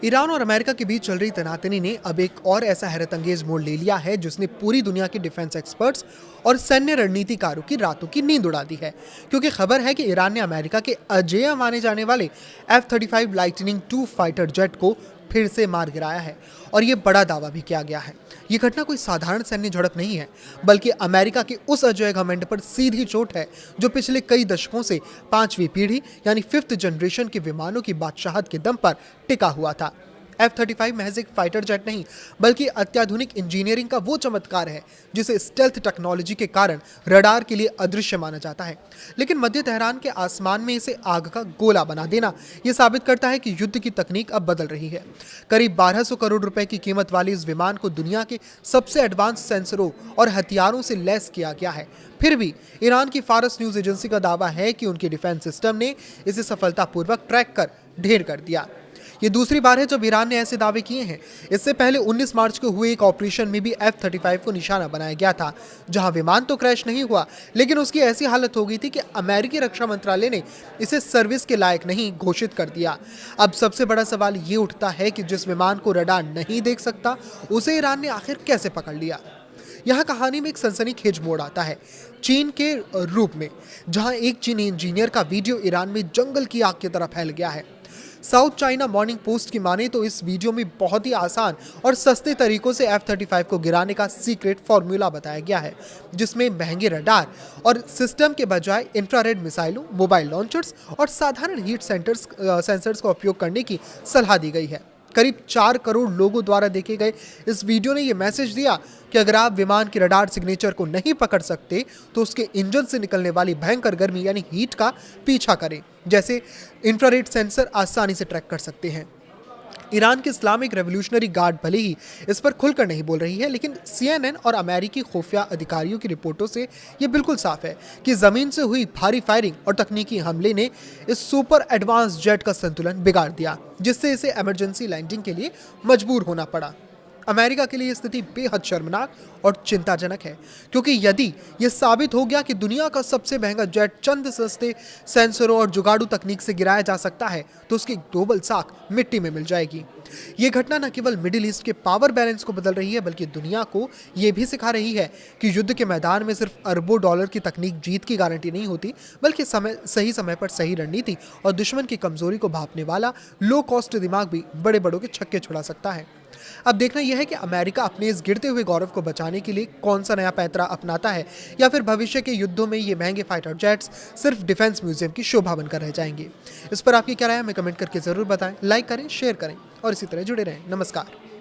Iran और America के बीच चल रही तनातनी ने अब एक और ऐसा हैरत अंगेज मोड़ ले लिया है जिसने पूरी दुनिया के डिफेंस एक्सपर्ट्स और सैन्य रणनीतिकारों की रातों की नींद उड़ा दी है। क्योंकि खबर है कि ईरान ने अमेरिका के अजेय माने जाने वाले F-35 लाइटनिंग 2 फाइटर जेट को फिर से मार गिराया है और ये बड़ा दावा भी किया गया है। ये घटना कोई साधारण सैन्य झड़प नहीं है, बल्कि अमेरिका के उस अजेय घमंड पर सीधी चोट है जो पिछले कई दशकों से पांचवी पीढ़ी यानी 5th जनरेशन के विमानों की बादशाहत के दम पर टिका हुआ था। F-35 महज एक फाइटर जेट नहीं, बल्कि अत्याधुनिक इंजीनियरिंग का वो चमत्कार है जिसे स्टेल्थ टेक्नोलॉजी के कारण रडार के लिए अदृश्य माना जाता है। लेकिन मध्य तेहरान के आसमान में इसे आग का गोला बना देना यह साबित करता है कि युद्ध की तकनीक अब बदल रही है। करीब 1200 करोड़ रुपए की कीमत वाले इस विमान को दुनिया के सबसे एडवांस सेंसरों और हथियारों से लैस किया गया है। फिर भी ईरान की फारस न्यूज एजेंसी का दावा है कि उनके डिफेंस सिस्टम ने इसे सफलतापूर्वक ट्रैक कर ढेर कर दिया। ये दूसरी बार है जब ईरान ने ऐसे दावे किए हैं। इससे पहले 19 मार्च को हुए एक ऑपरेशन में भी F-35 को निशाना बनाया गया था, जहां विमान तो क्रैश नहीं हुआ, लेकिन उसकी ऐसी हालत हो गई थी कि अमेरिकी रक्षा मंत्रालय ने इसे सर्विस के लायक नहीं घोषित कर दिया। अब सबसे बड़ा सवाल ये उठता है कि जिस विमान को रडार नहीं देख सकता, उसे ईरान ने आखिर कैसे पकड़ लिया। यहाँ कहानी में एक सनसनीखेज मोड़ आता है चीन के रूप में, जहां एक चीनी इंजीनियर का वीडियो ईरान में जंगल की आग की तरह फैल गया है। साउथ चाइना मॉर्निंग पोस्ट की माने तो इस वीडियो में बहुत ही आसान और सस्ते तरीकों से F-35 को गिराने का सीक्रेट फॉर्मूला बताया गया है, जिसमें महंगे रडार और सिस्टम के बजाय इंफ्रारेड मिसाइलों, मोबाइल लॉन्चर्स और साधारण हीट सेंसर्स का उपयोग करने की सलाह दी गई है। करीब 4 करोड़ लोगों द्वारा देखे गए इस वीडियो ने यह मैसेज दिया कि अगर आप विमान की रडार सिग्नेचर को नहीं पकड़ सकते तो उसके इंजन से निकलने वाली भयंकर गर्मी यानी हीट का पीछा करें, जैसे इंफ्रारेड सेंसर आसानी से ट्रैक कर सकते हैं। ईरान के इस्लामिक रेवोल्यूशनरी गार्ड भले ही इस पर खुलकर नहीं बोल रही है, लेकिन CNN और अमेरिकी खुफिया अधिकारियों की रिपोर्टों से ये बिल्कुल साफ है कि जमीन से हुई भारी फायरिंग और तकनीकी हमले ने इस सुपर एडवांस जेट का संतुलन बिगाड़ दिया, जिससे इसे इमरजेंसी लैंडिंग के लिए मजबूर होना पड़ा। अमेरिका के लिए स्थिति बेहद शर्मनाक और चिंताजनक है, क्योंकि यदि यह साबित हो गया कि दुनिया का सबसे महंगा जेट चंद सस्ते सेंसरों और जुगाड़ू तकनीक से गिराया जा सकता है, तो उसकी ग्लोबल साख मिट्टी में मिल जाएगी। ये घटना न केवल मिडिल ईस्ट के पावर बैलेंस को बदल रही है, बल्कि दुनिया को यह भी सिखा रही है कि युद्ध के मैदान में सिर्फ अरबों डॉलर की तकनीक जीत की गारंटी नहीं होती, बल्कि सही समय पर सही रणनीति और दुश्मन की कमजोरी को भांपने वाला लो कॉस्ट दिमाग भी बड़े बड़ों के छक्के छुड़ा सकता है। अब देखना यह है कि अमेरिका अपने इस गिरते हुए गौरव को बचाने के लिए कौन सा नया पैंतरा अपनाता है, या फिर भविष्य के युद्धों में ये महंगे फाइटर जेट्स सिर्फ डिफेंस म्यूजियम की शोभा बनकर रह जाएंगे। इस पर आपकी क्या राय है, हमें कमेंट करके जरूर बताएं। लाइक करें, शेयर करें और इसी तरह जुड़े रहें। नमस्कार।